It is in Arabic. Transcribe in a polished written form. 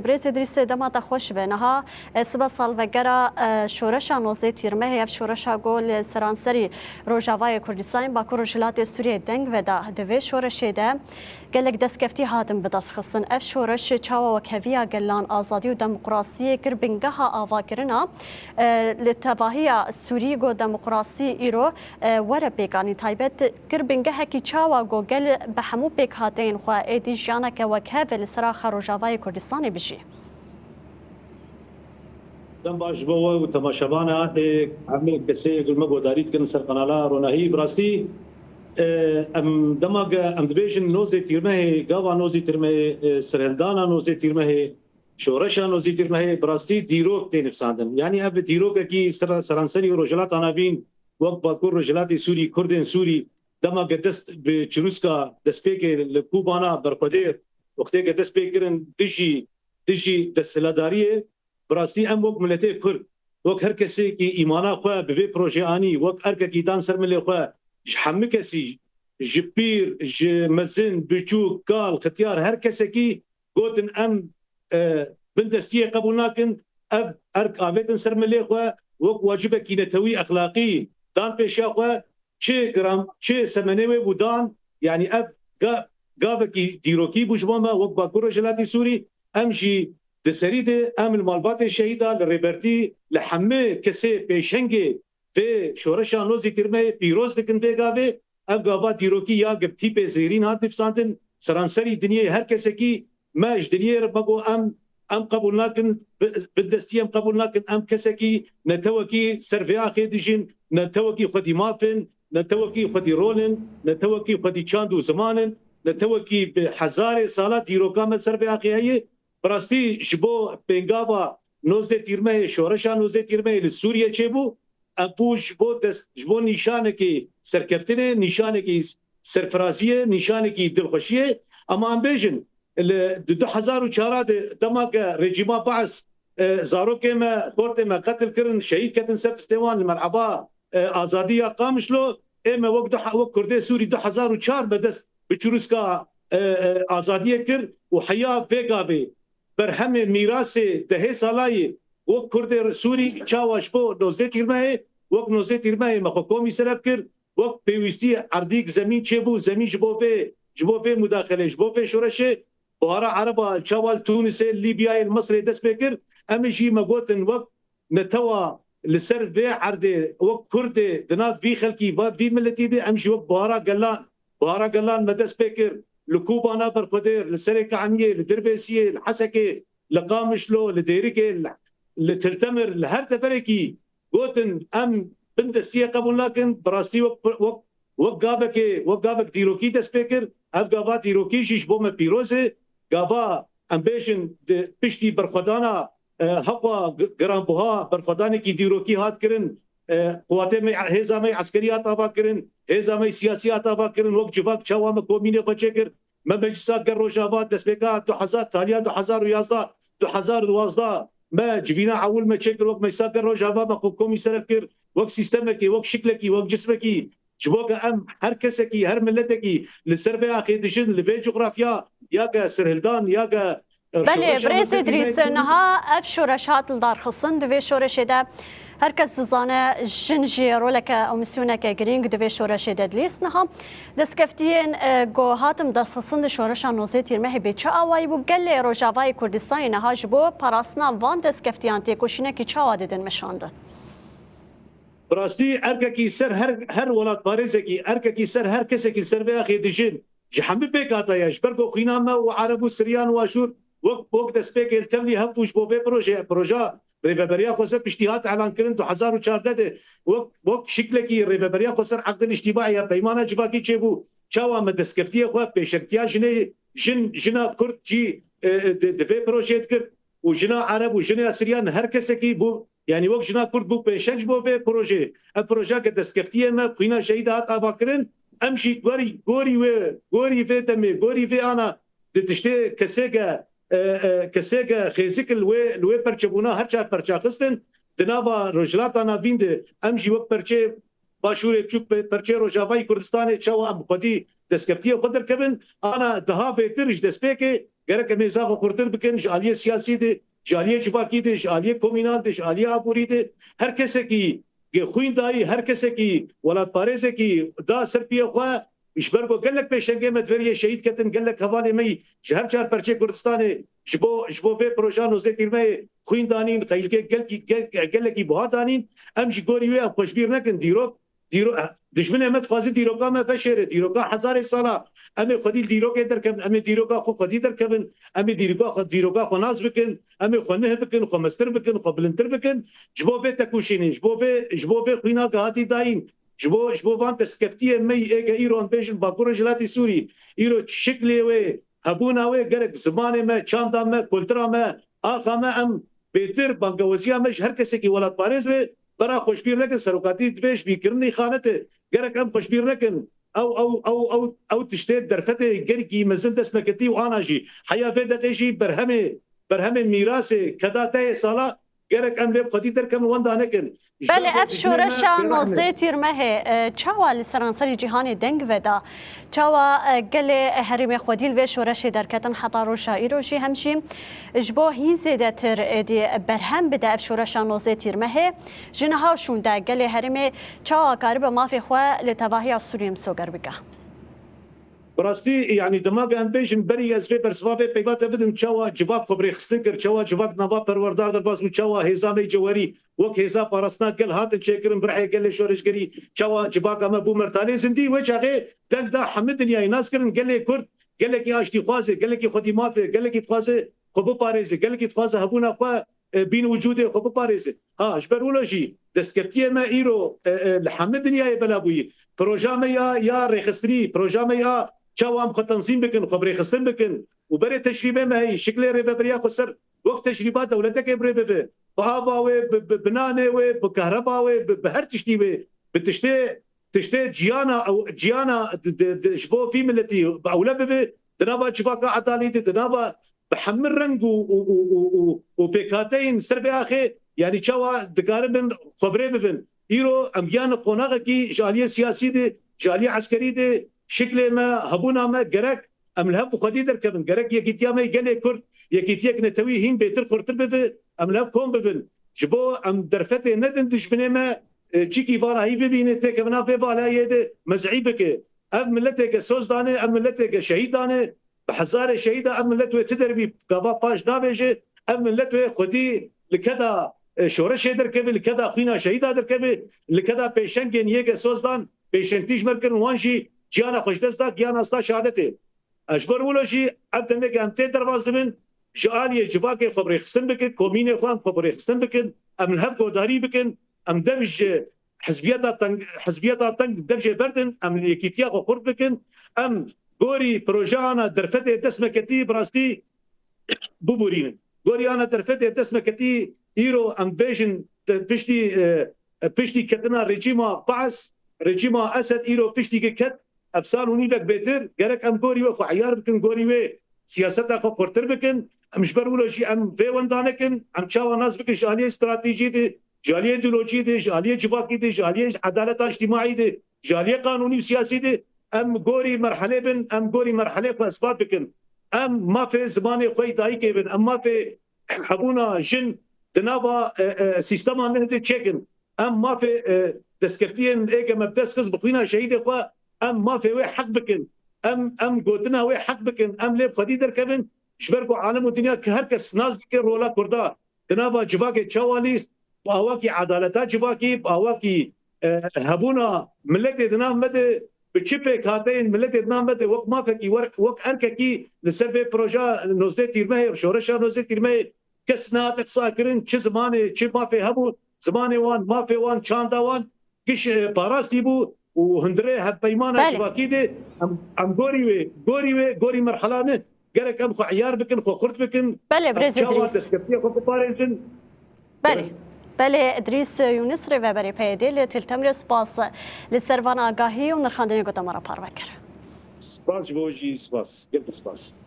بريز إدريس دمات خوش بينها سبا سالفجرا شورشا نوزي تيرمه هي شورشا قول سرانسري روجاواي كردستان باكو رجلات سوريا دنگ ودا دوي شورشي ده قالك دسكفتي هاتم بدس خصن اف شورش چاوا وكهويا قلان آزادي وديمقراطية كربنگها آواكرنا لتباهية سوري قو ديمقراطي إيرو ورا بيقاني تايبت كربنگها كي چاوا قو قل بحمو بيك هاتين خوا ايدي جانك وكهوي لسراخ روجاواي كردستان بجي دم باش بو و تماشاوانه همه کسی گلمه گوداریت کردن سر قنالا روناهی براستی ام دماغ ام دبیجن نوزی تیرمه گاوا نوزی تیرمه سرهندانا نوزی تیرمه شورشا نوزی تیرمه براستی دیروک تین افساندن یعنی اب دیروک کی سرانسری رجلات آنابین وقت باکور رجلات سوری کردن سوری دماغ دست به چروسکا دست پیک لکوبانا برخودیر وقتی که دست پیکرن دجی دستهلداریه براستی ام وقت ملته کرد وقت هر کسی که ایمانا خواه به پروژه آنی وقت هر کی دان سر ملی خواه همه کسی جبیر جمزن بچوک کال ختیار هر کسی کی گوتن ام بندستیه قبول نکن ارک آویدن سر ملی خواه وقت واجبه کی نتوی اخلاقی دان پیشا خواه چه سمنوی بودان یعنی اب گاوه کی دیروکی بوجباما وقت باکور جلاتی سوری امشي دسريد ام المالبات الشهيده للريبرتي لحمه كسي بيشنجي في شورشا نوزي ترمي بيروز دكن بيغافي افغابا ديروكي يا قبتي بزيرين هات نفسانتن سرانسري دنيا هر كسكي ما دنيا ربقو ام قبول لكن بالدستي ام قبول لكن ام كسكي نتوكي سرفيا خديجين نتوكي خدي مافن نتوكي خدي رولن نتوكي خدي تشاندو زمانن نتوكي بحزار صالات ديروكا من سرفيا خي براستی جبو بنگاوا نوزده تیرمه شورشا نوزده تیرمه لسوریه چه بو اپو جبو نشانه کی سرکفتنه نشانه کی سرفرازیه نشانه کی دلخوشیه اما ام بیجن 2004 دماغ رژیما بعث زاروکه ما خورت ما قتل کرن شهید کتن سفت استوان المرحبا آزادی قامشلو اما وقت کرده سوری 2004 بدست بچروسکا آزادی کر و حیا وگابه برهم میراث ده سالای وقت کرد سوری چاواش بو نوزده تیرمه وقت نوزده تیرمه مخوکومی سرب کرد وقت پیوستی اردیک زمین چه بو زمین جبو به مداخله جبو به شورشه بهارا عربا چاوال تونس لیبیا مصر دست بکر امیشی مگوتن وقت نتوا لسر به عرض وقت کرد دنات وی خلکی و وی ملتی دی امشی وقت بهارا گلان مدست بکر لكوبانا برقدير لسريكة عنية لدربيسية لحسكة لقامشلو لديريكة لتلتمر لهرتفريكي قوتن ام بندستية قبول لكن براستي وقت قابك ديروكي دسبيكر اف قابا ديروكي جيش بوما بيروزي قابا ام بيشن بشتي برخدانا حقا قرانبوها برخداني كي ديروكي هات كرن قواتي هزامي عسكريات آبا كرن هزامي سياسيات آبا كرن وقت جباك چاوام كوميني بچكر ما مجلسات روجاوات دسبيكا 2000 تاليا 2011 2012 ما جبينا عول ما تشكر وقت مجلسات روجاوا ما كومي سركر وقت سيستمكي وقت شكلكي وقت جسمكي جبوك ام هر كسكي هر ملتكي للسربيا خيدشن لبي جغرافيا ياك سرهلدان ياك بله بريز إدريس نها اف شورشات الدار خصن دوي شورش ده هر کس زانه جنجی رولک امسیونه که گرینگ دوی شورش دادلیس نها دستکفتین گو هاتم دست خصند شورش نوزه تیرمه بیچه آوایی بو گل روجاوای کردستان نها جبو پراسنا وان دستکفتیان تیکوشینه که چه واددن مشانده براستی ارککی سر هر ولات بارزه کی ارککی سر هر کسی کی سر به اخی دجین جحمل بکاتا یاش برگو خینامه و عرب و سریان و اشور وقت دسپیک التملی هفوش بو به پروژه ريبابريا خسر باشتهات اعلان كرن 2014 وقت شكلكي ريبابريا خسر عقد الاجتماعي بيمانه جباكي تشبو تشاوا مدسكفتيه خو بشرتيا جنا كرد جي دفي بروجيت كرد وجنا عرب وجنا سريان هر كسكي بو يعني وقت جنا كرد بو بشنج بو في بروجي البروجي كدسكفتيه ما فينا شهيدات ابا كرن امشي غوري في تمي غوري في انا تشتي كسيكا كسيكا خيزك الوي برچبونا هر چار پرچا خستن دنابا رجلات انا بيند امشي وقت پرچه باشور چوک پرچه روجاوای کردستان چاو ام خودی دسکپتی خودر کبن انا دها بهترش دسپیک gerek em hêza xurtir bikin ji aliyê siyasî de ji aliyê civakî de ji aliyê komînan de ji aliyê aborî de her kesekî xwîn dayî her kesekî welatparêzekî da serpiyê xwe ji ber ku gelek pêşengê me veriyê şehîd ketin gelek hevalê me yî ji her çar perçê Kurdistanê ji bo vê projan nozê tîrmeyê xwîn danîn xeyilkê gelekî buha danîn em ji gorî wê xweşbîr nekin dîrok dijminê me dixwaze dîroka me veşêre dîroka hezarê sala em ê xwedî dîrokê derkevin em ê dîroka xwe xwedî derkevin em ê dîroka xwe naz bikin em ê xwe nih bikin xwe mestir bikin xwe bilindtir bikin ji bo vê tekuşînê ji bo vê xwîna ke hatî dayîn ji bo van destkeftiyê me êge îro em bêjin Bakurê Jilatê Sûrî îro şiklê wê hebûna wê gerek zimanê me çanda me kultura me axa me em bêtir bangeweziya me ji her kesekî welatparêz rê bera xweşbîr nekin serokatî dibêj bîkirinê xanetê gerek em xweşbîr nekin ew tiştê derfetê gerekî mezin dest neketî û ana jî heya vê deqê jî berhemê mîrasê keda teyê sala gerek em lê xwedî derkevin wenda nekin. Belê ev şoreşa nozê tîrmehê çawa li seranserî cîhanê deng veda çawa gelê herêmê xwedî li vê şoreşê derketin heta roja îro jî hem jî ji bo hîn zêdetir êdî berhem bide ev şoreşa nozê tîrmehê ji niha şûn de gelê herêmê çawa karibe mafê xwe li tevahiya Sûriyê soger bike. براستی یعنی دماغ ام بیشن بری از به برسوافه پیوات بدم چوا جواب خبری خستن کر چوا جواب نوا پروردار در باز چوا هزامه جواری وک هزا پارسنا گل هات چکرم برای گل شورشگری چوا جواب ما بو مرتانه زندی و چاغه دنگ دا حمد دنیا ناس کرن گل کرد گل کی اشتی خوازه گل کی خودی مافه گل کی خوازه خو پاریزه گل کی خوازه هبونا خو بین وجوده خو پاریزه ها شبرولوژی دستکتیه ما ایرو الحمد دنیا بلابوی پروژه یا رخصتری پروژه یا چاوام خو تنظیم بکن خبري خستن بکن وبري تشريبه ما هي شكل ريبريا خسر وقت تشريبات دولتك بريبه بهاوا و ببنانه و بكهرباء و بهر تشتيبه تشتي جيانا او جيانا شبو في ملتي اولبه دنابا شفاكا عدالي دنابا بحمل رنگ و بكاتين سربي اخي يعني چاوا دقاربن خبري ببن ايرو اميان قوناغه کی جاليه سياسي دي جاليه عسكري دي شكل ما هبونا ما جرك ام الهب خدي دركبن جرك يكيتيا ما يجلي كرد يكيتيك نتوي هين بيتر خرتر بف ام الهب كون بفن جبو ام درفتي ندن دشبنه ما تشيكي فارا هي ببينه تكبنا في بالا يد مزعيبك ام ملتك سوزدانه ام ملتك شهيدانه بحزار شهيده ام ملتو تدربي قبا باش نافجه ام ملتو خدي لكذا شورش دركبه لكذا خينا شهيده دركبه لكذا بيشنگن يگه سوزدان بيشنتيج مركن وانشي جیانا خوش دستا گیان استا شهادته اجبر ولوشی ابتنه که امته درواز من جالی جواک خبری خستن بکن کومین خوان خبری خستن بکن ام الهب گوداری بکن ام دمج حزبیت تنگ دمج بردن ام یکیتیا خورد بکن ام گوری پروژانا درفته دسمکتی براستی ببورین گوری انا درفته دسمکتی ایرو ام بیشن پشتی کتنا رژیما بعث رژیما اسد ایرو پشتی کت افسان ونيفك بيتر جرك ام غوري و عيار بكن غوري و سياستا خو خرتر بكن ام جبر ولا شي ام في وندانكن ام تشاو ناس بكن جاليه استراتيجي دي جاليه ايديولوجي دي جاليه جواكي دي جاليه عداله اجتماعي دي جاليه قانوني وسياسي دي ام غوري مرحله بن ام غوري مرحله اثبات بكن ام ما في زمان خوي دايك بن ام ما في حبونا جن دنابا سيستم من تشيكن ام ما في دسكرتين ايجا مبدس خص بخوينا شهيد اخوا ام ما في وي حق بكن ام قوتنا وي حق بكن ام ليب خدي دركبن شبركو عالم الدنيا كهركس ناس ديك رولا كردا تنافا جواكي تشاواليست باواكي عدالتا جواكي باواكي هبونا ملتي دنا مد بتشبه كاتين ملتي دنا مد وق ما فكي وق ارككي لسبب بروجا نوزدي تيرمه شورشا نوزدي تيرمه كسنا تقصاكرين چ زمانه چ ما في هبو زمانه وان ما في وان چاندا وان كش باراستي بو وهندري هاد بيمانه جواكي دي ام غوري مرحله نه قالك ام خو عيار بكن خو خرت بكن بله بريز ادريس بله ادريس يونس ريفابري بيدي لتلتمر سباس للسرفان آگاهی و نرخاندنی گوتا مرا پاروکر سپاس بوجی سپاس